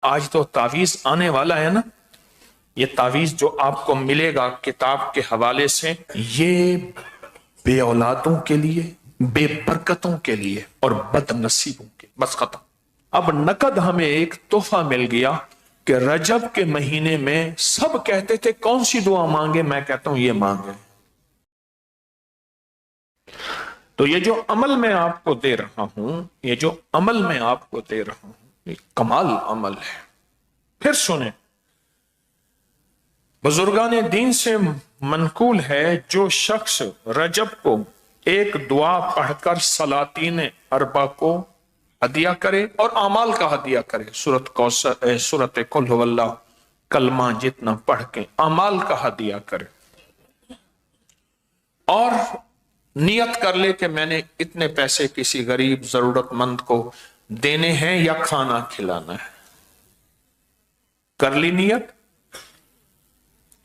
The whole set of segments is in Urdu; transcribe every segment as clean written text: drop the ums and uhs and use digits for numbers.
آج تو تعویذ آنے والا ہے نا، یہ تعویذ جو آپ کو ملے گا کتاب کے حوالے سے، یہ بے اولادوں کے لیے، بے برکتوں کے لیے اور بد نصیبوں کے، بس ختم۔ اب نقد ہمیں ایک تحفہ مل گیا کہ رجب کے مہینے میں سب کہتے تھے کون سی دعا مانگے، میں کہتا ہوں یہ مانگے۔ تو یہ جو عمل میں آپ کو دے رہا ہوں، یہ جو عمل میں آپ کو دے رہا ہوں، یہ کمال عمل ہے۔ پھر سنیں، بزرگان دین سے منقول ہے جو شخص رجب کو ایک دعا پڑھ کر سلاطین اربع کو ہدیہ کرے اور اعمال کا ہدیہ کرے، سورت قل هو اللہ کلمہ جتنا پڑھ کے اعمال کا ہدیہ کرے، اور نیت کر لے کہ میں نے اتنے پیسے کسی غریب ضرورت مند کو دینے ہیں یا کھانا کھلانا ہے، کر لی نیت،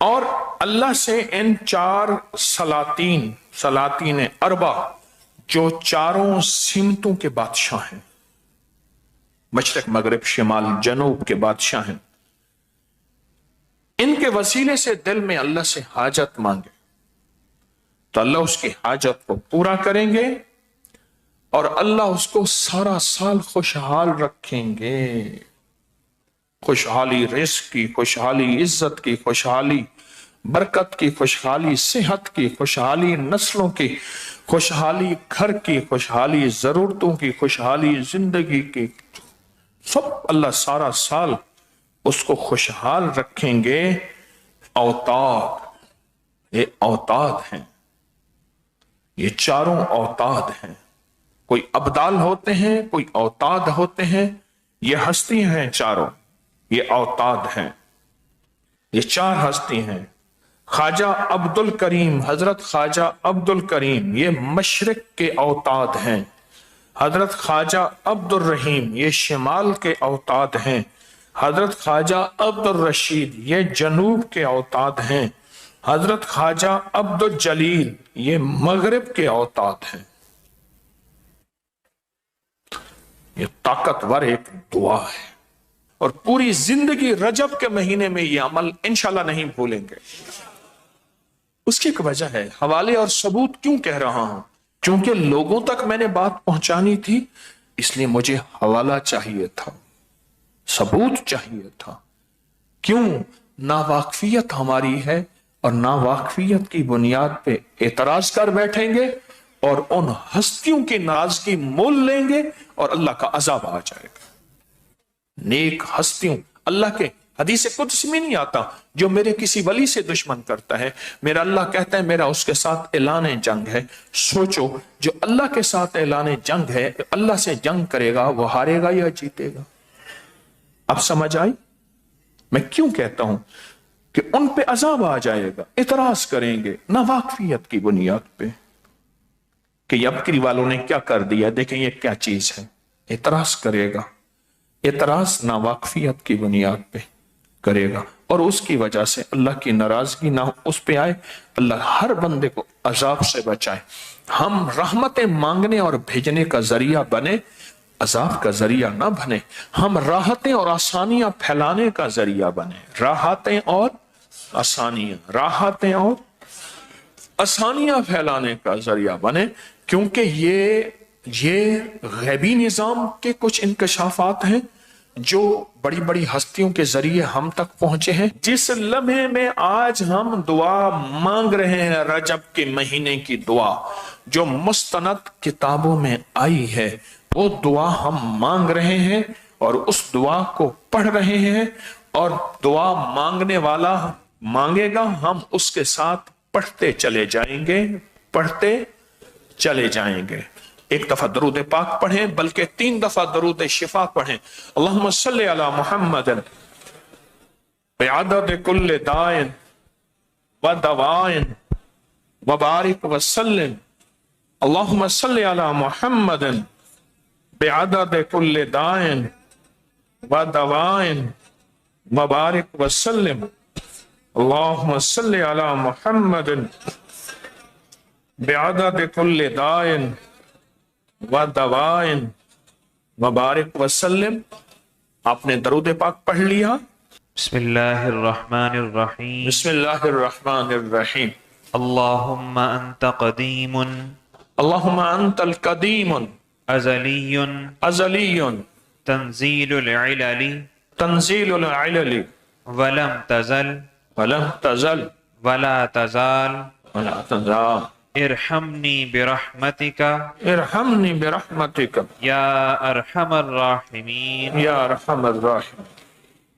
اور اللہ سے ان چار سلاطین اربع جو چاروں سمتوں کے بادشاہ ہیں، مشرق مغرب شمال جنوب کے بادشاہ ہیں، ان کے وسیلے سے دل میں اللہ سے حاجت مانگے تو اللہ اس کی حاجت کو پورا کریں گے، اور اللہ اس کو سارا سال خوشحال رکھیں گے، خوشحالی رزق کی، خوشحالی عزت کی، خوشحالی برکت کی، خوشحالی صحت کی، خوشحالی نسلوں کی، خوشحالی گھر کی، خوشحالی ضرورتوں کی، خوشحالی زندگی کی، سب اللہ سارا سال اس کو خوشحال رکھیں گے۔ اوتاد، یہ اوتاد ہیں، یہ چاروں اوتاد ہیں، کوئی ابدال ہوتے ہیں، کوئی اوتاد ہوتے ہیں، یہ ہستی ہیں چاروں، یہ اوتاد ہیں، یہ چار ہستی ہیں۔ خواجہ عبد الکریم، حضرت خواجہ عبد الکریم یہ مشرق کے اوتاد ہیں، حضرت خواجہ عبد الرحیم یہ شمال کے اوتاد ہیں، حضرت خواجہ عبد الرشید یہ جنوب کے اوتاد ہیں، حضرت خواجہ عبد الجلیل یہ مغرب کے اوتاد ہیں۔ یہ طاقتور ایک دعا ہے، اور پوری زندگی رجب کے مہینے میں یہ عمل انشاءاللہ نہیں بھولیں گے۔ اس کی ایک وجہ ہے، حوالے اور ثبوت کیوں کہہ رہا ہوں؟ چونکہ لوگوں تک میں نے بات پہنچانی تھی، اس لیے مجھے حوالہ چاہیے تھا، ثبوت چاہیے تھا۔ کیوں؟ ناواقفیت ہماری ہے، اور ناواقفیت کی بنیاد پہ اعتراض کر بیٹھیں گے اور ان ہستیوں کی ناراضگی مول لیں گے اور اللہ کا عذاب آ جائے گا۔ نیک ہستیوں، اللہ کے حدیث قدسی میں نہیں آتا جو میرے کسی ولی سے دشمن کرتا ہے، میرا اللہ کہتا ہے میرا اس کے ساتھ اعلان جنگ ہے۔ سوچو، جو اللہ کے ساتھ اعلان جنگ ہے، اللہ سے جنگ کرے گا، وہ ہارے گا یا جیتے گا؟ اب سمجھ آئی میں کیوں کہتا ہوں کہ ان پہ عذاب آ جائے گا، اعتراض کریں گے ناواقفیت کی بنیاد پہ کہ یبکری والوں نے کیا کر دیا، دیکھیں یہ کیا چیز ہے، اعتراض کرے گا، اعتراض ناواقفیت کی بنیاد پہ کرے گا، اور اس کی وجہ سے اللہ کی ناراضگی نہ اس پہ آئے، اللہ ہر بندے کو عذاب سے بچائے۔ ہم رحمتیں مانگنے اور بھیجنے کا ذریعہ بنے، عذاب کا ذریعہ نہ بنے۔ ہم راحتیں اور آسانیاں پھیلانے کا ذریعہ بنے، راحتیں اور آسانیاں، راحتیں اور آسانیاں پھیلانے کا ذریعہ بنے، کیونکہ یہ غیبی نظام کے کچھ انکشافات ہیں جو بڑی بڑی ہستیوں کے ذریعے ہم تک پہنچے ہیں۔ جس لمحے میں آج ہم دعا مانگ رہے ہیں، رجب کے مہینے کی دعا جو مستند کتابوں میں آئی ہے، وہ دعا ہم مانگ رہے ہیں اور اس دعا کو پڑھ رہے ہیں، اور دعا مانگنے والا مانگے گا، ہم اس کے ساتھ پڑھتے چلے جائیں گے، پڑھتے چلے جائیں گے۔ ایک دفعہ درود پاک پڑھیں، بلکہ 3 دفعہ درود شفا پڑھیں۔ اللہم صلی علی محمد بعدد کل دائن و دوائن وبارک وسلم۔ اللہم صلی علی محمد بعدد کل دائن و دوائن وبارک وسلم۔ اللہم صلی علی محمد بعدد کل دائن و دوائن وبارک وسلم۔ آپ نے درود پاک پڑھ لیا. بسم اللہ الرحمن الرحیم. بسم اللہ الرحمن الرحیم. اللہم انت قدیم اللہم انت القدیم ازلی ازلی تنزیل العلل تنزیل العلل ولم تزل ولم تزل ولا تزال ولا تزال ارحمنی برحمتک ارحمنی برحمتک یا ارحم الراحمین. یا ارحم الراحمین.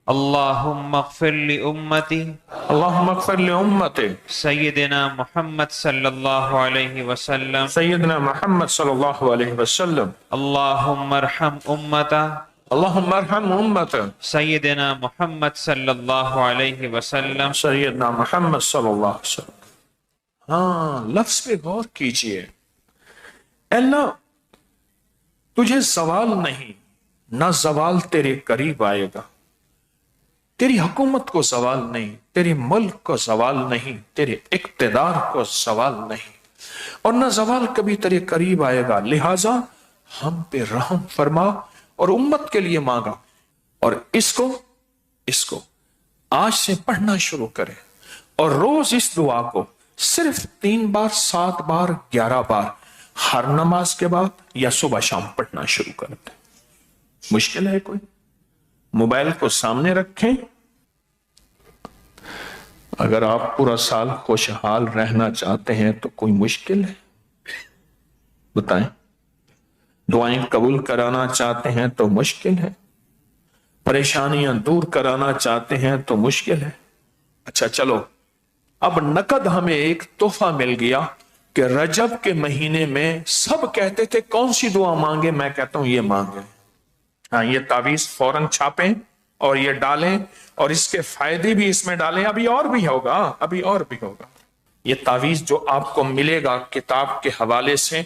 اللہم اغفر لامتی اللہم اغفر لامتی سیدنا محمد صلی اللہ علیہ وسلم. سیدنا محمد صلی اللہ علیہ وسلم. اللہم ارحم امتا اللہم ارحم امت سیدنا محمد صلی اللہ علیہ وسلم. سیدنا محمد صلی اللہ علیہ وسلم. ہاں، لفظ پہ غور کیجئے. اللہ تجھے زوال نہیں، نہ زوال تیرے قریب آئے گا. تیری حکومت کو زوال نہیں، تیرے ملک کو زوال نہیں، تیرے اقتدار کو زوال نہیں، اور نہ زوال کبھی تیرے قریب آئے گا. لہٰذا ہم پہ رحم فرما اور امت کے لیے مانگا. اور اس کو آج سے پڑھنا شروع کریں، اور روز اس دعا کو صرف 3 بار 7 بار 11 بار ہر نماز کے بعد یا صبح شام پڑھنا شروع کر دیں. مشکل ہے کوئی؟ موبائل کو سامنے رکھیں. اگر آپ پورا سال خوشحال رہنا چاہتے ہیں تو کوئی مشکل ہے؟ بتائیں. دعائیں قبول کرانا چاہتے ہیں تو مشکل ہے؟ پریشانیاں دور کرانا چاہتے ہیں تو مشکل ہے؟ اچھا چلو، اب نقد ہمیں ایک تحفہ مل گیا کہ رجب کے مہینے میں سب کہتے تھے کون سی دعا مانگے، میں کہتا ہوں یہ مانگیں. ہاں، یہ تعویذ فوراً چھاپیں اور یہ ڈالیں، اور اس کے فائدے بھی اس میں ڈالیں. ابھی اور بھی ہوگا. یہ تعویذ جو آپ کو ملے گا کتاب کے حوالے سے،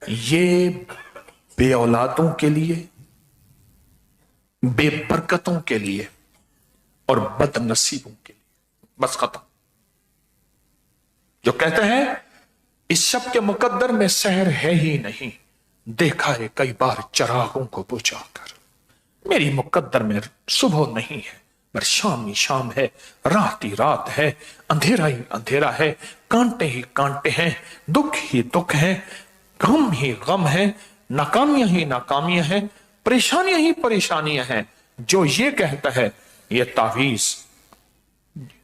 یہ بے اولادوں کے لیے، بے برکتوں کے لیے اور بد نصیبوں کے لیے. بس ختم. جو کہتے ہیں اس شب کے مقدر میں سحر ہے ہی نہیں، دیکھا ہے کئی بار چراغوں کو بجھا کر. میری مقدر میں صبح نہیں ہے، پر شام ہی شام ہے، رات ہی رات ہے، اندھیرا ہی اندھیرا ہے، کانٹے ہی کانٹے ہیں، دکھ ہی دکھ ہیں، غم ہی غم ہے، ناکامیاں ہی ناکامیاں ہیں، پریشانیاں ہی پریشانیاں ہیں. جو یہ کہتا ہے یہ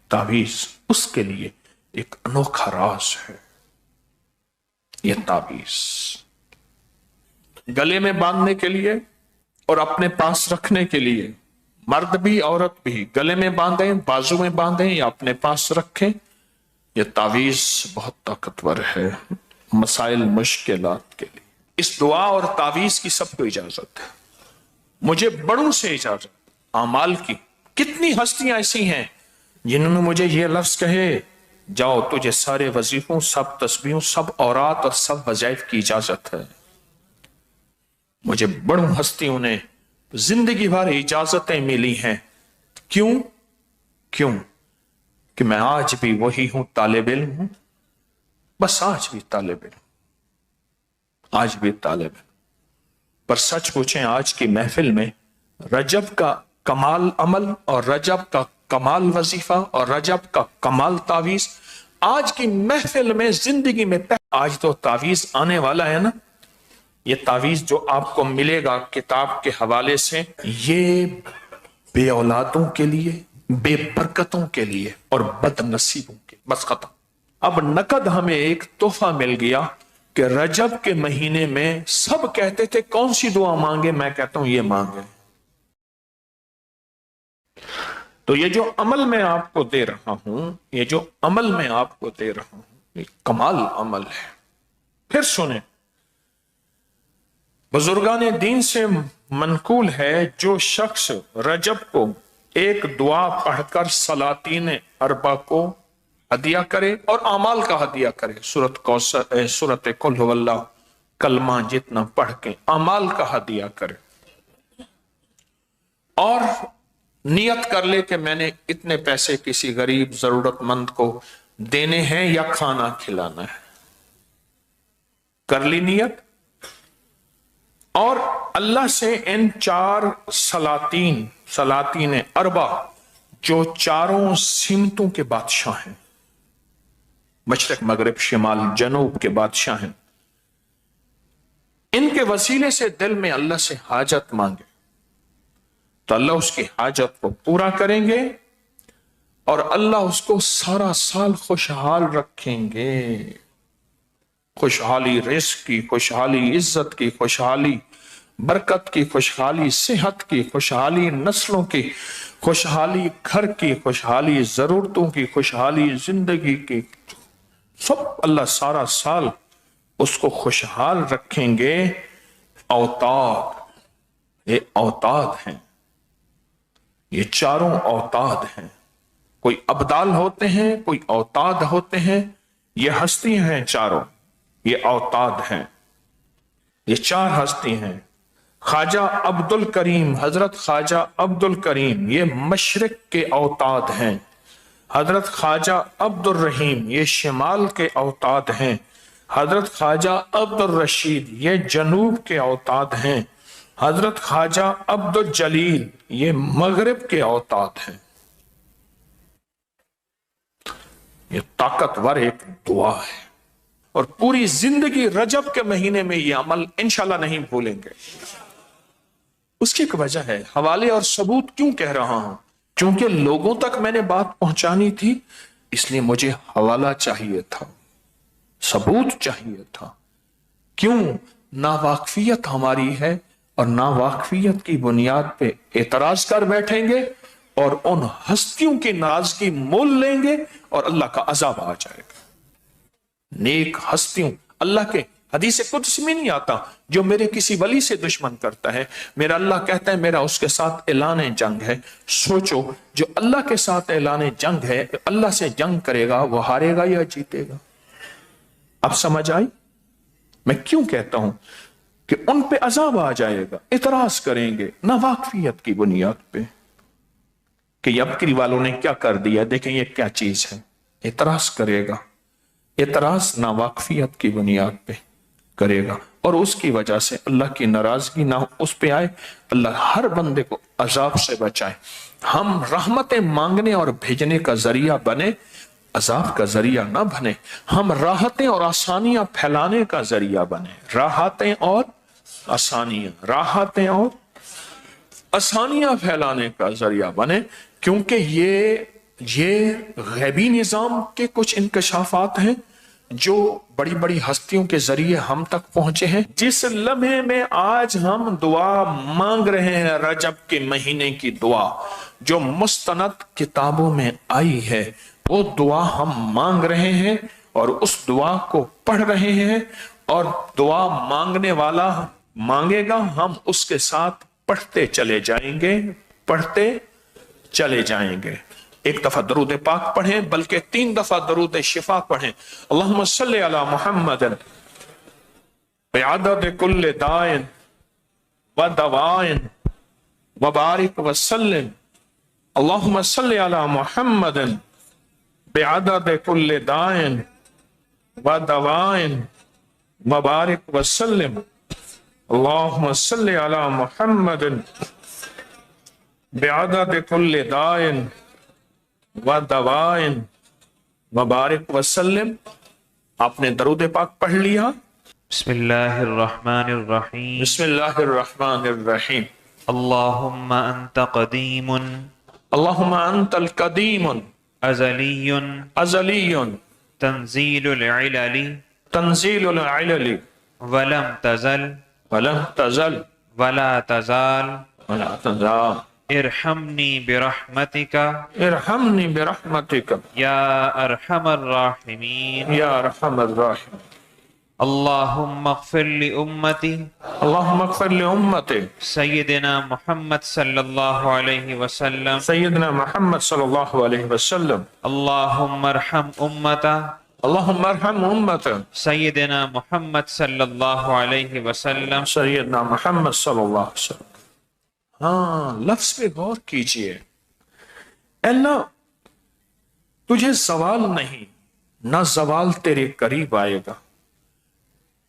تعویذ اس کے لیے ایک انوکھا راز ہے. یہ تعویذ گلے میں باندھنے کے لیے اور اپنے پاس رکھنے کے لیے، مرد بھی عورت بھی گلے میں باندھیں، بازو میں باندھیں یا اپنے پاس رکھیں. یہ تعویذ بہت طاقتور ہے مسائل مشکلات کے لیے. اس دعا اور تعویذ کی سب کو اجازت ہے. مجھے بڑوں سے اجازت. اعمال کی کتنی ہستیاں ایسی ہیں جنہوں نے مجھے یہ لفظ کہے، جاؤ تجھے سارے وظیفوں، سب تسبیحوں، سب اورات اور سب وظائف کی اجازت ہے. مجھے بڑوں ہستیوں نے زندگی بھر اجازتیں ملی ہیں. کیوں کہ میں آج بھی وہی ہوں، طالب علم ہوں. بس آج بھی طالب علم. پر سچ پوچھیں، آج کی محفل میں رجب کا کمال عمل اور رجب کا کمال وظیفہ اور رجب کا کمال تعویذ، آج کی محفل میں زندگی میں آج تو تعویذ آنے والا ہے نا. یہ تعویذ جو آپ کو ملے گا کتاب کے حوالے سے، یہ بے اولادوں کے لیے، بے برکتوں کے لیے اور بد نصیبوں کے. بس ختم. اب نقد ہمیں ایک تحفہ مل گیا کہ رجب کے مہینے میں سب کہتے تھے کون سی دعا مانگے، میں کہتا ہوں یہ مانگے. تو یہ جو عمل میں آپ کو دے رہا ہوں، یہ کمال عمل ہے. پھر سنیں، بزرگان دین سے منقول ہے جو شخص رجب کو ایک دعا پڑھ کر سلاطین اربع کو ہدیہ کرے اور اعمال کا ہدیہ کرے، سورت قل هو اللہ کلمہ جتنا پڑھ کے اعمال کا ہدیہ کرے، اور نیت کر لے کہ میں نے اتنے پیسے کسی غریب ضرورت مند کو دینے ہیں یا کھانا کھلانا ہے. کر لی نیت، اور اللہ سے ان 4 سلاطین اربع جو چاروں سمتوں کے بادشاہ ہیں، مشرق مغرب شمال جنوب کے بادشاہ ہیں، ان کے وسیلے سے دل میں اللہ سے حاجت مانگے تو اللہ اس کی حاجت کو پورا کریں گے اور اللہ اس کو سارا سال خوشحال رکھیں گے. خوشحالی رزق کی، خوشحالی عزت کی، خوشحالی برکت کی، خوشحالی صحت کی، خوشحالی نسلوں کی، خوشحالی گھر کی، خوشحالی ضرورتوں کی، خوشحالی زندگی کی، سب اللہ سارا سال اس کو خوشحال رکھیں گے. اوتاد، یہ اوتاد ہیں، یہ چاروں اوتاد ہیں. کوئی ابدال ہوتے ہیں، کوئی اوتاد ہوتے ہیں. یہ ہستی ہیں چاروں، یہ اوتاد ہیں. یہ 4 ہستی ہیں. خواجہ عبد الکریم، حضرت خواجہ عبد الکریم یہ مشرق کے اوتاد ہیں. حضرت خواجہ عبد الرحیم یہ شمال کے اوتاد ہیں. حضرت خواجہ عبد الرشید یہ جنوب کے اوتاد ہیں. حضرت خواجہ عبد الجلیل یہ مغرب کے اوتاد ہیں. یہ طاقتور ایک دعا ہے اور پوری زندگی رجب کے مہینے میں یہ عمل انشاءاللہ نہیں بھولیں گے. اس کی ایک وجہ ہے، حوالے اور ثبوت کیوں کہہ رہا ہوں؟ چونکہ لوگوں تک میں نے بات پہنچانی تھی، اس لیے مجھے حوالہ چاہیے تھا، ثبوت چاہیے تھا. کیوں؟ ناواقفیت ہماری ہے اور ناواقفیت کی بنیاد پہ اعتراض کر بیٹھیں گے اور ان ہستیوں کی ناراضگی مول لیں گے اور اللہ کا عذاب آ جائے گا. نیک ہستیوں، اللہ کے حدیث قدس میں نہیں آتا جو میرے کسی ولی سے دشمن کرتا ہے، میرا اللہ کہتا ہے میرا اس کے ساتھ اعلان جنگ ہے. سوچو، جو اللہ کے ساتھ اعلان جنگ ہے، اللہ سے جنگ کرے گا، وہ ہارے گا یا جیتے گا؟ اب سمجھ آئی میں کیوں کہتا ہوں کہ ان پہ عذاب آ جائے گا. اعتراض کریں گے ناواقفیت کی بنیاد پہ کہ یبکری والوں نے کیا کر دیا، دیکھیں یہ کیا چیز ہے. اعتراض کرے گا، اعتراض ناواقفیت کی بنیاد پہ کرے گا اور اس کی وجہ سے اللہ کی ناراضگی نہ اس پہ آئے. اللہ ہر بندے کو عذاب سے بچائے. ہم رحمتیں مانگنے اور بھیجنے کا ذریعہ بنے، عذاب کا ذریعہ نہ بنے. ہم راحتیں اور آسانیاں پھیلانے کا ذریعہ بنے، راحتیں اور آسانیاں، راحتیں اور آسانیاں پھیلانے کا ذریعہ بنے. کیونکہ یہ غیبی نظام کے کچھ انکشافات ہیں جو بڑی بڑی ہستیوں کے ذریعے ہم تک پہنچے ہیں. جس لمحے میں آج ہم دعا مانگ رہے ہیں، رجب کے مہینے کی دعا جو مستند کتابوں میں آئی ہے، وہ دعا ہم مانگ رہے ہیں اور اس دعا کو پڑھ رہے ہیں. اور دعا مانگنے والا مانگے گا، ہم اس کے ساتھ پڑھتے چلے جائیں گے، پڑھتے چلے جائیں گے. ایک دفعہ درود پاک پڑھیں، بلکہ 3 دفعہ درود شفا پڑھیں. اللہم صلی علی محمد بعدد کل دائن و دوائن وبارک وسلم. اللہم صلی علی محمد بعدد کل دائن و دوائن وبارک وسلم. اللہم صلی علی محمد بعدد کل دائن و دوائن وبارک وسلم. آپ نے درود پاک پڑھ لیا. بسم اللہ الرحمن الرحیم. بسم اللہ الرحمن الرحیم. اللہم انت قدیم اللہم انت القدیم ازلی ازلی تنزیل العلل تنزیل العلل ولم تزل ولم تزل ولا تزال ولا تزال ارحمنی برحمتک ارحمنی برحمتک یا ارحم الراحمین. یا ارحم الراحمین. اللہم اغفر لامتی اللہم اغفر لامتی سیدنا محمد صلی اللہ علیہ وسلم. سیدنا محمد صلی اللہ علیہ وسلم. اللہم ارحم امتا اللہم ارحم امت سیدنا محمد صلی اللہ علیہ وسلم. سیدنا محمد صلی اللہ علیہ وسلم. ہاں، لفظ پہ غور کیجئے. اللہ تجھے زوال نہیں، نہ زوال تیرے قریب آئے گا.